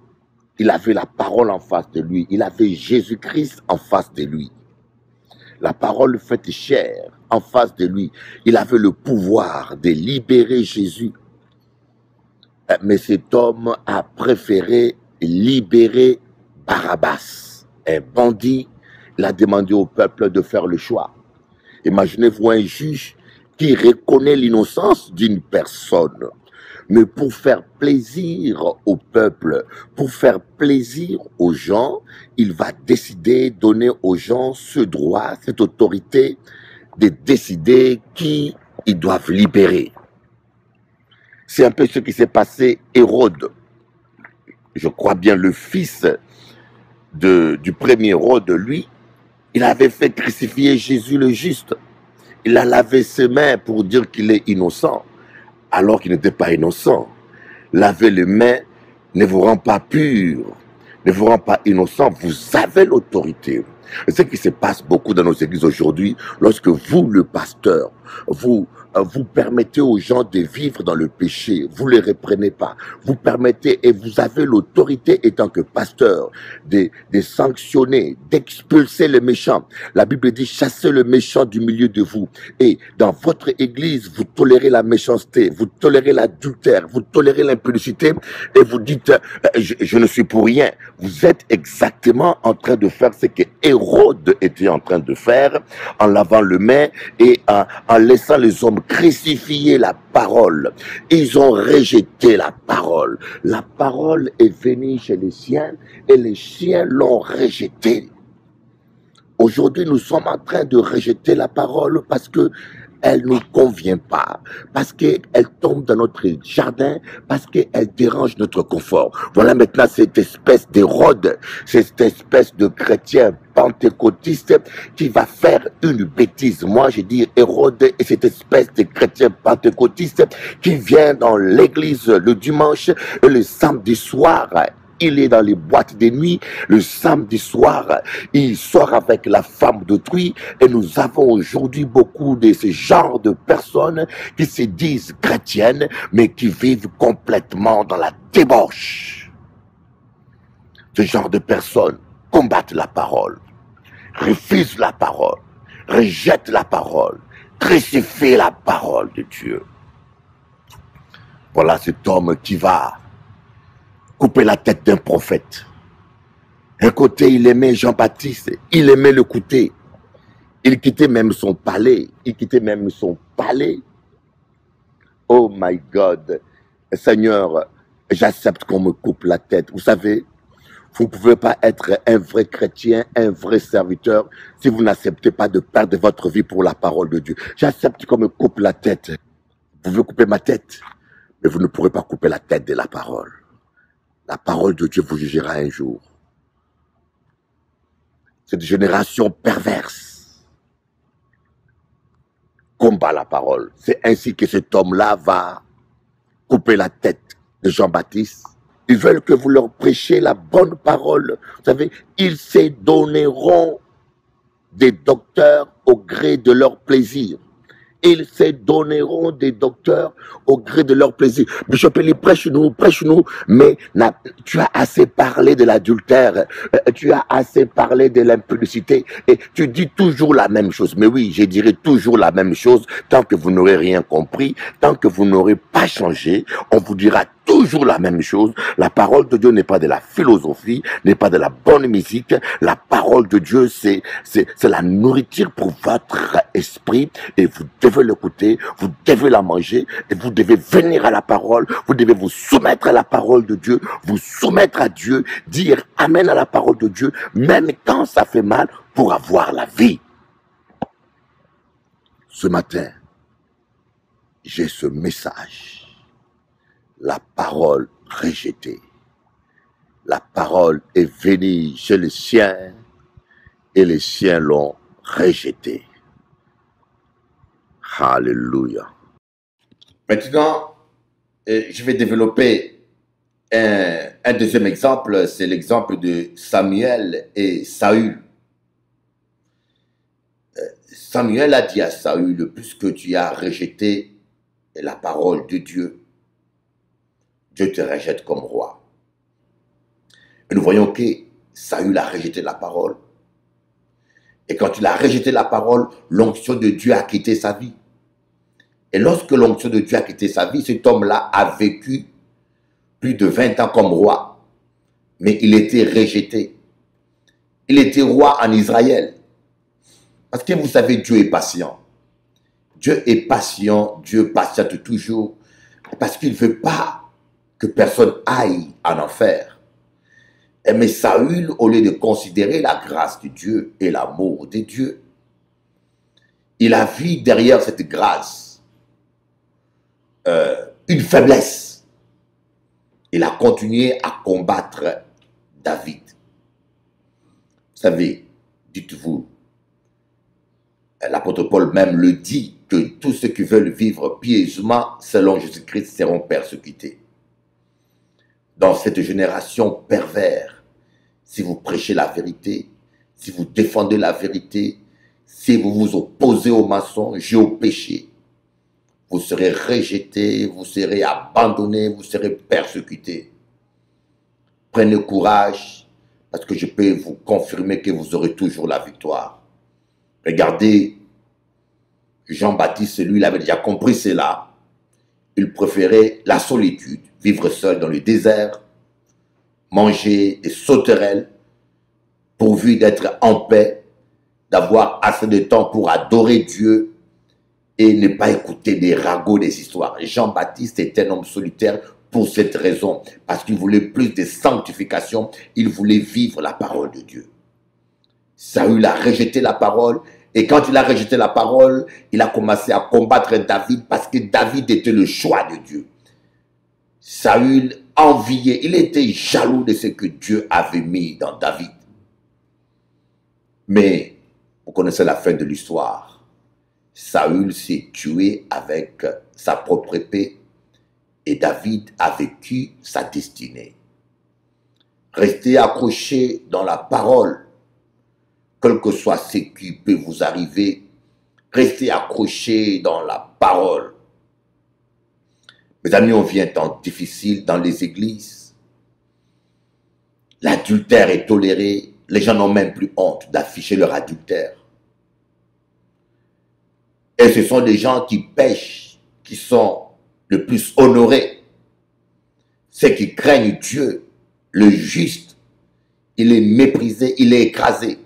il avait la parole en face de lui. Il avait Jésus-Christ en face de lui. La parole faite chair en face de lui. Il avait le pouvoir de libérer Jésus. Mais cet homme a préféré libérer Barabbas, un bandit. Il a demandé au peuple de faire le choix. Imaginez-vous un juge qui reconnaît l'innocence d'une personne. Mais pour faire plaisir au peuple, pour faire plaisir aux gens, il va décider, donner aux gens ce droit, cette autorité de décider qui ils doivent libérer. C'est un peu ce qui s'est passé Hérode. Je crois bien le fils du premier Hérode, lui, il avait fait crucifier Jésus le juste. Il a lavé ses mains pour dire qu'il est innocent, alors qu'il n'était pas innocent. Laver les mains ne vous rend pas pur, ne vous rend pas innocent. Vous avez l'autorité. Et ce qui se passe beaucoup dans nos églises aujourd'hui, lorsque vous, le pasteur, vous permettez aux gens de vivre dans le péché, vous ne les reprenez pas, vous permettez et vous avez l'autorité en tant que pasteur de sanctionner, d'expulser les méchants. La Bible dit chassez le méchant du milieu de vous. Et dans votre église, vous tolérez la méchanceté, vous tolérez l'adultère, vous tolérez l'impudicité et vous dites je ne suis pour rien. Vous êtes exactement en train de faire ce que Hérode était en train de faire en lavant les mains et en laissant les hommes crucifier la parole. Ils ont rejeté la parole. La parole est venue chez les siens et les siens l'ont rejetée. Aujourd'hui, nous sommes en train de rejeter la parole parce que elle ne nous convient pas, parce qu'elle tombe dans notre jardin, parce qu'elle dérange notre confort. Voilà maintenant cette espèce d'Hérode, cette espèce de chrétien pentecôtiste qui va faire une bêtise. Moi, je dis Hérode et cette espèce de chrétien pentecôtiste qui vient dans l'église le dimanche et le samedi soir. Il est dans les boîtes de nuit, le samedi soir, il sort avec la femme d'autrui et nous avons aujourd'hui beaucoup de ce genre de personnes qui se disent chrétiennes mais qui vivent complètement dans la débauche. Ce genre de personnes combattent la parole, refusent la parole, rejettent la parole, crucifient la parole de Dieu. Voilà cet homme qui va couper la tête d'un prophète. Un côté, il aimait Jean-Baptiste, il aimait l'écouter. Il quittait même son palais. Oh my God. Seigneur, j'accepte qu'on me coupe la tête. Vous savez, vous ne pouvez pas être un vrai chrétien, un vrai serviteur, si vous n'acceptez pas de perdre votre vie pour la parole de Dieu. J'accepte qu'on me coupe la tête. Vous pouvez couper ma tête, mais vous ne pourrez pas couper la tête de la parole. La parole de Dieu vous jugera un jour. Cette génération perverse combat la parole. C'est ainsi que cet homme-là va couper la tête de Jean-Baptiste. Ils veulent que vous leur prêchiez la bonne parole. Vous savez, ils se donneront des docteurs au gré de leur plaisir. Ils se donneront des docteurs au gré de leur plaisir. Bishop Eli, prêche-nous, mais tu as assez parlé de l'adultère, tu as assez parlé de l'impudicité, et tu dis toujours la même chose. Mais oui, je dirai toujours la même chose, tant que vous n'aurez rien compris, tant que vous n'aurez pas changé, on vous dira toujours la même chose. La parole de Dieu n'est pas de la philosophie, n'est pas de la bonne musique. La parole de Dieu, c'est la nourriture pour votre esprit, et vous devez l'écouter, vous devez la manger, et vous devez venir à la parole, vous devez vous soumettre à la parole de Dieu, vous soumettre à Dieu, dire amen à la parole de Dieu, même quand ça fait mal, pour avoir la vie. Ce matin, j'ai ce message. La parole rejetée. La parole est venue chez les siens et les siens l'ont rejetée. Alléluia. Maintenant, je vais développer un deuxième exemple. C'est l'exemple de Samuel et Saül. Samuel a dit à Saül, puisque tu as rejeté la parole de Dieu, Dieu te rejette comme roi. Et nous voyons que Saül a rejeté la parole. Et quand il a rejeté la parole, l'onction de Dieu a quitté sa vie. Et lorsque l'onction de Dieu a quitté sa vie, cet homme-là a vécu plus de 20 ans comme roi. Mais il était rejeté. Il était roi en Israël. Parce que vous savez, Dieu est patient. Dieu est patient, Dieu patiente toujours. Parce qu'il ne veut pas que personne aille en enfer. Mais Saül, au lieu de considérer la grâce de Dieu et l'amour de Dieu, il a vu derrière cette grâce une faiblesse. Il a continué à combattre David. Vous savez, dites-vous, l'apôtre Paul même le dit, que tous ceux qui veulent vivre pieusement selon Jésus-Christ seront persécutés. Dans cette génération perverse, si vous prêchez la vérité, si vous défendez la vérité, si vous vous opposez au mensonge et au péché, vous serez rejeté, vous serez abandonné, vous serez persécuté. Prenez courage, parce que je peux vous confirmer que vous aurez toujours la victoire. Regardez, Jean-Baptiste, lui, il avait déjà compris cela. Il préférait la solitude, vivre seul dans le désert, manger des sauterelles, pourvu d'être en paix, d'avoir assez de temps pour adorer Dieu et ne pas écouter des ragots, des histoires. Jean-Baptiste était un homme solitaire pour cette raison, parce qu'il voulait plus de sanctification, il voulait vivre la parole de Dieu. Saül a rejeté la parole, et quand il a rejeté la parole, il a commencé à combattre David, parce que David était le choix de Dieu. Saül enviait, il était jaloux de ce que Dieu avait mis dans David. Mais, vous connaissez la fin de l'histoire. Saül s'est tué avec sa propre épée et David a vécu sa destinée. Restez accrochés dans la parole, quel que soit ce qui peut vous arriver. Restez accrochés dans la parole. Mes amis, on vit un temps difficile dans les églises. L'adultère est toléré. Les gens n'ont même plus honte d'afficher leur adultère. Et ce sont des gens qui pêchent, qui sont le plus honorés. Ceux qui craignent Dieu, le juste, il est méprisé, il est écrasé.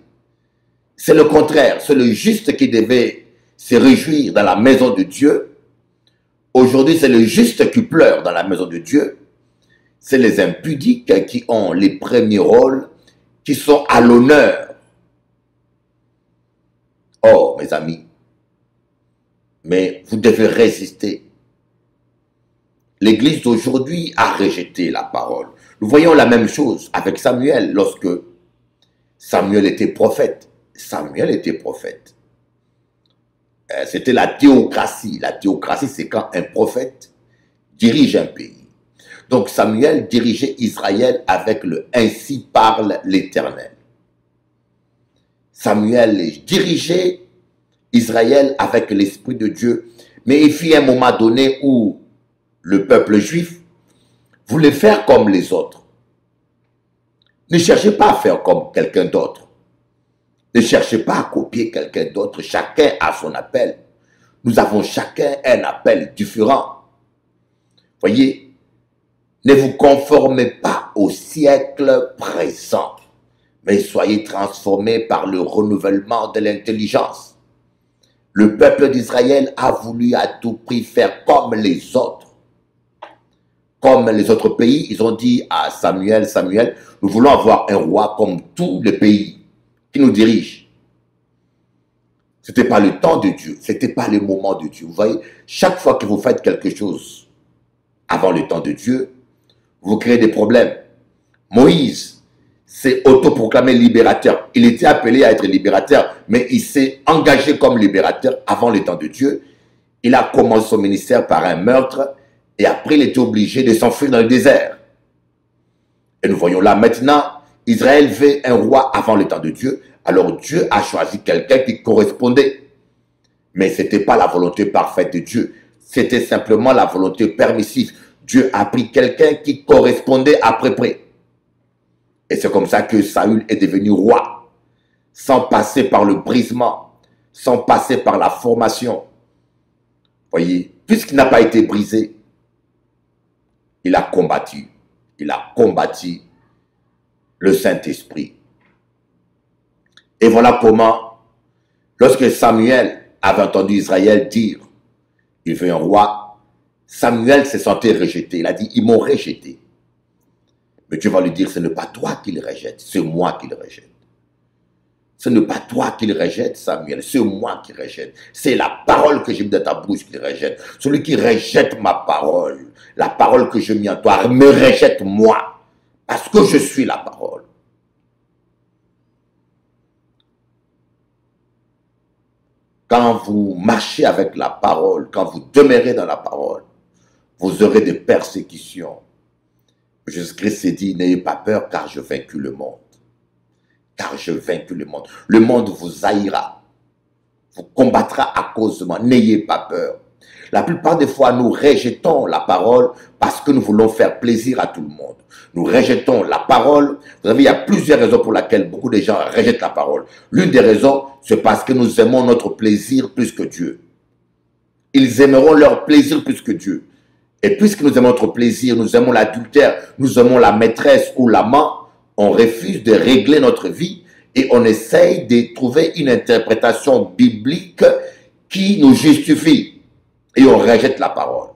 C'est le contraire, c'est le juste qui devait se réjouir dans la maison de Dieu. Aujourd'hui, c'est le juste qui pleure dans la maison de Dieu. C'est les impudiques qui ont les premiers rôles, qui sont à l'honneur. Oh, mes amis, mais vous devez résister. L'Église d'aujourd'hui a rejeté la parole. Nous voyons la même chose avec Samuel. Lorsque Samuel était prophète. Samuel était prophète. C'était la théocratie. La théocratie, c'est quand un prophète dirige un pays. Donc Samuel dirigeait Israël avec le « Ainsi parle l'Éternel ». Samuel dirigeait Israël avec l'Esprit de Dieu. Mais il fit un moment donné où le peuple juif voulait faire comme les autres. Ne cherchez pas à faire comme quelqu'un d'autre. Ne cherchez pas à copier quelqu'un d'autre. Chacun a son appel. Nous avons chacun un appel différent. Voyez, ne vous conformez pas au siècle présent, mais soyez transformés par le renouvellement de l'intelligence. Le peuple d'Israël a voulu à tout prix faire comme les autres. Comme les autres pays, ils ont dit à Samuel, Samuel, nous voulons avoir un roi comme tous les pays qui nous dirigent. Ce n'était pas le temps de Dieu, ce n'était pas le moment de Dieu. Vous voyez, chaque fois que vous faites quelque chose avant le temps de Dieu, vous créez des problèmes. Moïse s'est autoproclamé libérateur. Il était appelé à être libérateur, mais il s'est engagé comme libérateur avant le temps de Dieu. Il a commencé son ministère par un meurtre et après il était obligé de s'enfuir dans le désert. Et nous voyons là maintenant, Israël veut un roi avant le temps de Dieu. Alors Dieu a choisi quelqu'un qui correspondait. Mais ce n'était pas la volonté parfaite de Dieu. C'était simplement la volonté permissive. Dieu a pris quelqu'un qui correspondait à peu près. Et c'est comme ça que Saül est devenu roi. Sans passer par le brisement. Sans passer par la formation. Voyez, puisqu'il n'a pas été brisé, il a combattu. Il a combattu le Saint-Esprit. Et voilà comment, lorsque Samuel avait entendu Israël dire, il veut un roi, Samuel s'est senti rejeté. Il a dit, ils m'ont rejeté. Mais Dieu va lui dire, ce n'est pas toi qui le rejette, c'est moi qui le rejette. Ce n'est pas toi qui le rejette, Samuel, c'est moi qui rejette. C'est la parole que j'ai mis dans ta bouche qui rejette. Celui qui rejette ma parole, la parole que je mets en toi, me rejette moi, parce que je suis la parole. Quand vous marchez avec la parole, quand vous demeurez dans la parole, vous aurez des persécutions. Jésus-Christ s'est dit, n'ayez pas peur car je vaincu le monde. Car je vaincu le monde. Le monde vous haïra, vous combattra à cause de moi. N'ayez pas peur. La plupart des fois, nous rejetons la parole parce que nous voulons faire plaisir à tout le monde. Nous rejetons la parole. Vous savez, il y a plusieurs raisons pour lesquelles beaucoup de gens rejettent la parole. L'une des raisons, c'est parce que nous aimons notre plaisir plus que Dieu. Ils aimeront leur plaisir plus que Dieu. Et puisque nous aimons notre plaisir, nous aimons l'adultère, nous aimons la maîtresse ou l'amant, on refuse de régler notre vie et on essaye de trouver une interprétation biblique qui nous justifie. Et on rejette la parole.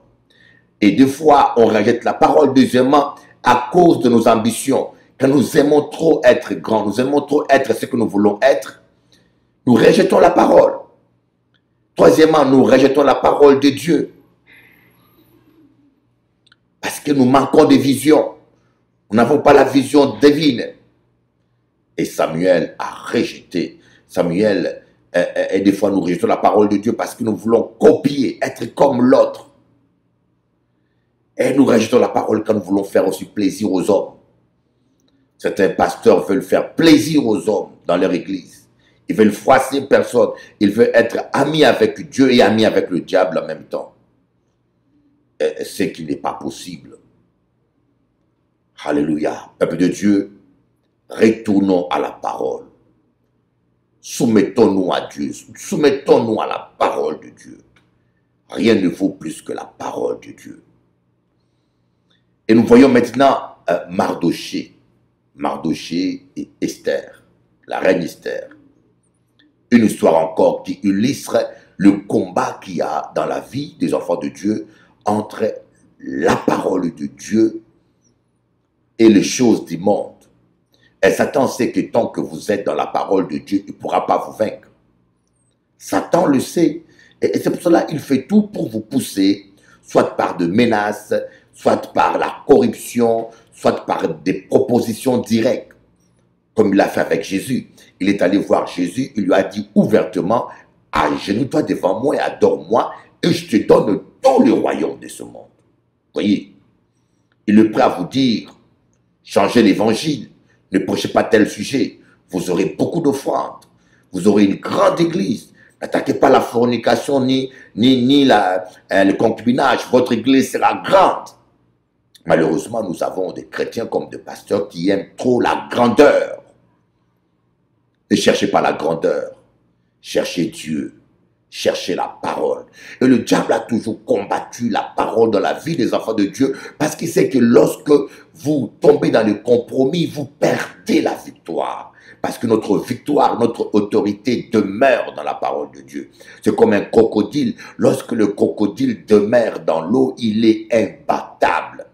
Et des fois, on rejette la parole, deuxièmement, à cause de nos ambitions. Quand nous aimons trop être grands, nous aimons trop être ce que nous voulons être, nous rejetons la parole. Troisièmement, nous rejetons la parole de Dieu. Parce que nous manquons de vision. Nous n'avons pas la vision divine. Et Samuel a rejeté. Samuel, et des fois nous rejetons la parole de Dieu parce que nous voulons copier, être comme l'autre. Et nous rejetons la parole quand nous voulons faire aussi plaisir aux hommes. Certains pasteurs veulent faire plaisir aux hommes dans leur église. Ils veulent froisser personne. Ils veulent être amis avec Dieu et amis avec le diable en même temps. Ce qui n'est pas possible. Alléluia. Peuple de Dieu, retournons à la parole. Soumettons-nous à Dieu. Soumettons-nous à la parole de Dieu. Rien ne vaut plus que la parole de Dieu. Et nous voyons maintenant Mardoché. Mardoché et Esther, la reine Esther. Une histoire encore qui illustre le combat qu'il y a dans la vie des enfants de Dieu entre la parole de Dieu et les choses du monde. Et Satan sait que tant que vous êtes dans la parole de Dieu, il ne pourra pas vous vaincre. Satan le sait. Et c'est pour cela qu'il fait tout pour vous pousser, soit par de menaces, soit par la corruption, soit par des propositions directes. comme il l'a fait avec Jésus. Il est allé voir Jésus, il lui a dit ouvertement, agenouille-toi devant moi et adore-moi, et je te donne tout le royaume de ce monde. Voyez, il est prêt à vous dire, changez l'évangile, ne prêchez pas tel sujet, vous aurez beaucoup d'offrandes, vous aurez une grande église, n'attaquez pas la fornication ni le concubinage, votre église sera grande. Malheureusement, nous avons des chrétiens comme des pasteurs qui aiment trop la grandeur. Ne cherchez pas la grandeur, cherchez Dieu, cherchez la parole. Et le diable a toujours combattu la parole dans la vie des enfants de Dieu parce qu'il sait que lorsque vous tombez dans le compromis, vous perdez la victoire. Parce que notre victoire, notre autorité demeure dans la parole de Dieu. C'est comme un crocodile. Lorsque le crocodile demeure dans l'eau, il est imbattable.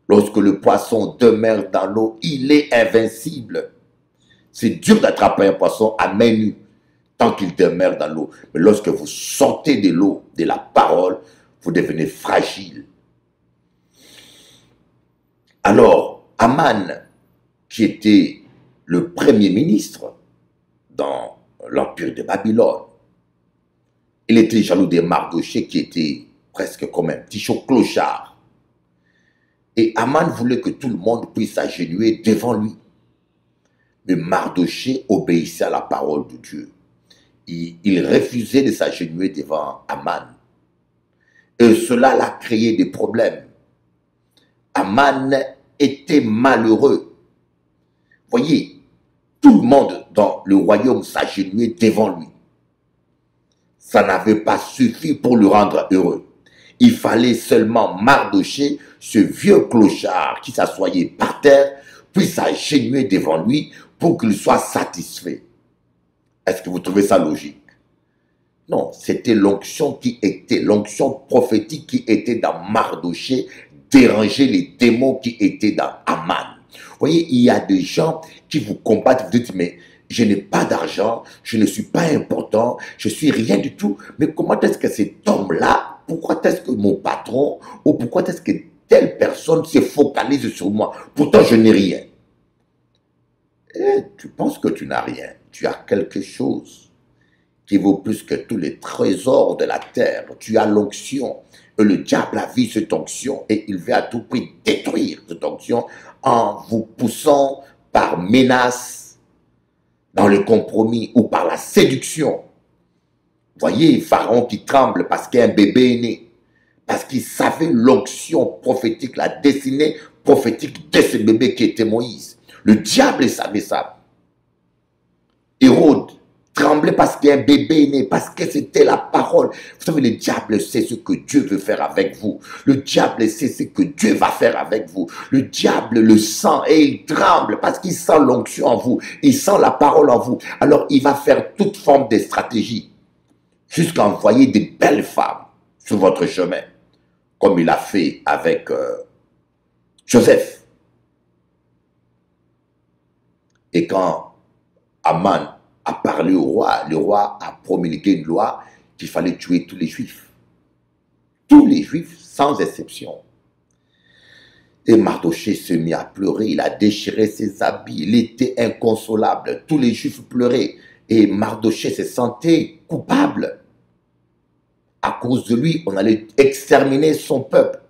Lorsque le poisson demeure dans l'eau, il est invincible. C'est dur d'attraper un poisson à main nue tant qu'il demeure dans l'eau. Mais lorsque vous sortez de l'eau, de la parole, vous devenez fragile. Alors, Aman, qui était le premier ministre dans l'empire de Babylone, il était jaloux de Mardochée qui était presque comme un petit clochard. Et Aman voulait que tout le monde puisse s'agenouiller devant lui. Mais Mardochée obéissait à la parole de Dieu. Il refusait de s'agenouiller devant Aman. Et cela l'a créé des problèmes. Aman était malheureux. Voyez, tout le monde dans le royaume s'agenouillait devant lui. Ça n'avait pas suffi pour le rendre heureux. Il fallait seulement Mardochée, ce vieux clochard qui s'assoyait par terre, puis s'agenouiller devant lui pour qu'il soit satisfait. Est-ce que vous trouvez ça logique? Non, c'était l'onction prophétique qui était dans Mardochée, déranger les démons qui étaient dans Aman. Vous voyez, il y a des gens qui vous combattent, vous dites, mais je n'ai pas d'argent, je ne suis pas important, je suis rien du tout, mais comment est-ce que cet homme-là, pourquoi est-ce que mon patron, ou pourquoi est-ce que telle personne se focalise sur moi? Pourtant, je n'ai rien. Et tu penses que tu n'as rien. Tu as quelque chose qui vaut plus que tous les trésors de la terre. Tu as l'onction. Et le diable a vu cette onction et il veut à tout prix détruire cette onction en vous poussant par menace dans le compromis ou par la séduction. Voyez Pharaon qui tremble parce qu'un bébé est né. Parce qu'il savait l'onction prophétique, la destinée prophétique de ce bébé qui était Moïse. Le diable savait ça. Hérode tremblait parce qu'un bébé est né, parce que c'était la parole. Vous savez, le diable sait ce que Dieu veut faire avec vous. Le diable sait ce que Dieu va faire avec vous. Le diable le sent et il tremble parce qu'il sent l'onction en vous. Il sent la parole en vous. Alors, il va faire toute forme de stratégie jusqu'à envoyer des belles femmes sur votre chemin, comme il a fait avec Joseph. Et quand Aman a parlé au roi, le roi a promulgué une loi qu'il fallait tuer tous les juifs. Tous les juifs, sans exception. Et Mardochée se mit à pleurer, il a déchiré ses habits, il était inconsolable. Tous les juifs pleuraient et Mardochée se sentait coupable. À cause de lui, on allait exterminer son peuple.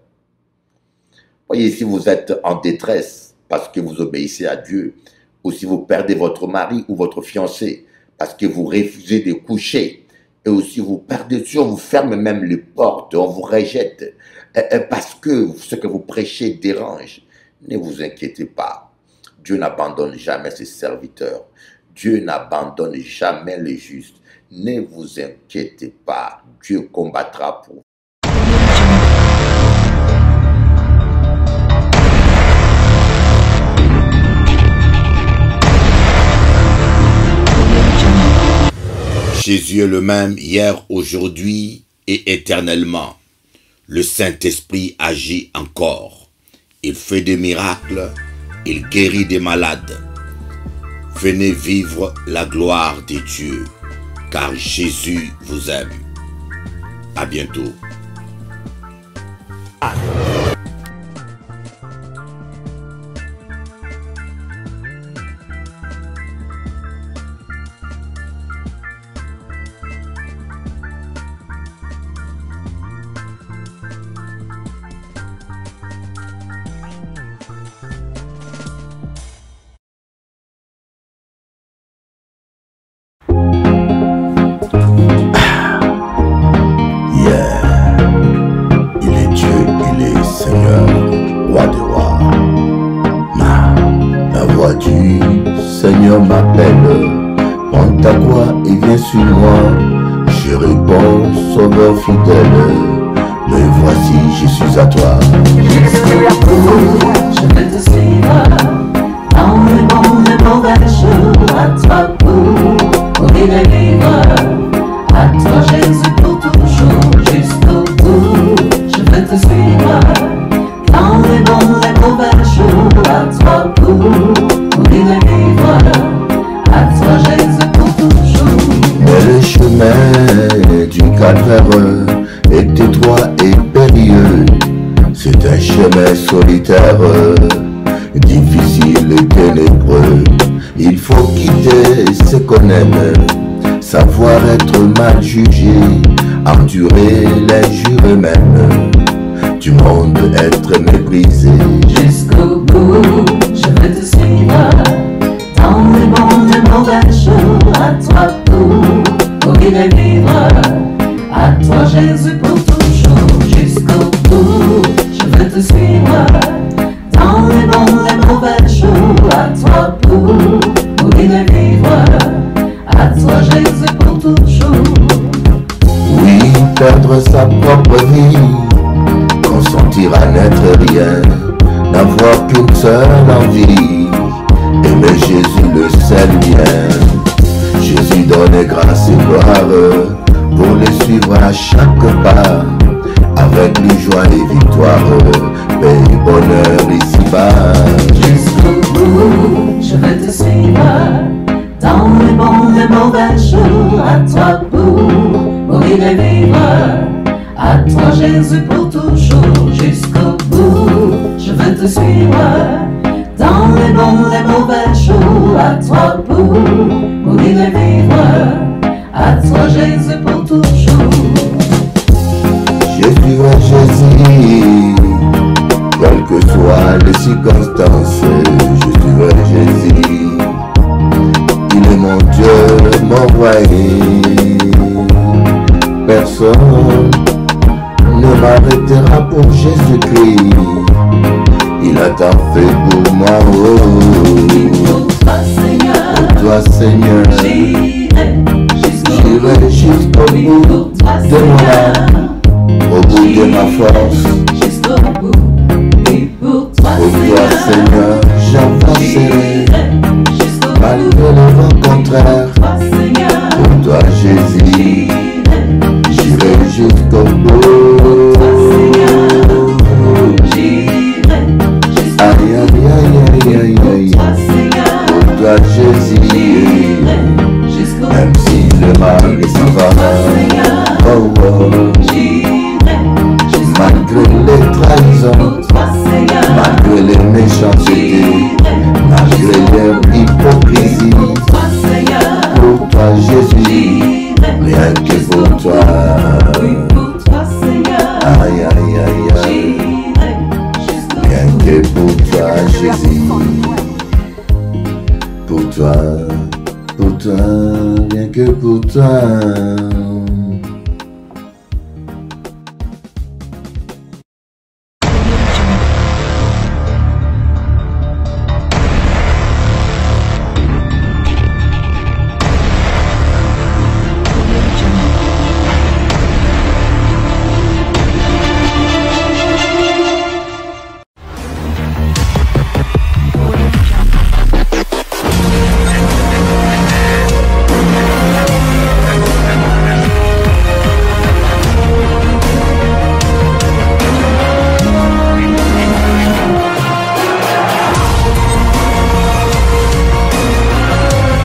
Voyez, si vous êtes en détresse parce que vous obéissez à Dieu, ou si vous perdez votre mari ou votre fiancé parce que vous refusez de coucher, et aussi vous perdez sur, vous fermez même les portes, on vous rejette, parce que ce que vous prêchez dérange, ne vous inquiétez pas. Dieu n'abandonne jamais ses serviteurs. Dieu n'abandonne jamais les justes. Ne vous inquiétez pas. Dieu combattra pour vous. Jésus est le même hier, aujourd'hui et éternellement. Le Saint-Esprit agit encore. Il fait des miracles, il guérit des malades. Venez vivre la gloire de Dieu, car Jésus vous aime. À bientôt. Tu, Seigneur, m'appelle. Prends ta croix et viens sur moi. Je réponds, Sauveur fidèle. Me voici, je suis à toi. Jusqu'au bout, je vais te suivre. Dans les bons et mauvais jours, à toi pour les vivre. À toi Jésus pour toujours. Jusqu'au bout, je vais te suivre. Dans les bons et mauvais jours, à toi pour les vivre. À toi Jésus pour toujours. Mais le chemin du calvaire est étroit et périlleux. C'est un chemin solitaire, difficile et ténébreux. Il faut quitter ce qu'on aime, savoir être mal jugé, endurer l'injure même, du monde être méprisé. Jusqu'au bout, je vais te suivre. Dans les bons et mauvais jours, à toi pour les vivre. À toi Jésus pour toujours. Jusqu'au bout, je vais te suivre. Dans les bons et mauvais jours, à toi pour les vivre. À toi Jésus pour toujours. Oui, perdre sa propre vie, consentir à n'être rien, n'avoir qu'une seule envie, aimer Jésus le seul bien. Jésus donne grâce et gloire pour les suivre à chaque pas, avec lui joie et victoire, paix et bonheur ici-bas. Jusqu'au bout, je vais te suivre. Dans les bons et mauvais jours, à toi pour les vivre. À toi Jésus pour toujours. Jusqu'au bout, je vais te suivre. Dans les bons et mauvais jours, à toi pour les vivre. À toi Jésus pour toujours. Je suivrai Jésus, quelles que soient les circonstances, je suivrai Jésus. Il est mon Dieu, mon roi. Personne ne m'arrêtera pour Jésus-Christ. Il a tant fait pour moi. Pour toi Seigneur, Pour toi Seigneur, j'irai jusqu'au bout de mon âme, au bout de ma force. Jusqu'au bout, et pour toi Pour toi Seigneur, j'avancerai, malgré le vent contraire. Pour toi Jésus, j'irai jusqu'au bout. Aïe aïe aïe aïe aïe aïe. Pour toi Jésus, même si le mal s'en va, oh oh, malgré les trahisons, malgré les méchancetés, malgré leur hypocrisie, pour toi Jésus, rien que pour toi. Aïe aïe aïe aïe, rien que pour toi Jésus. Pour toi, rien que pour toi.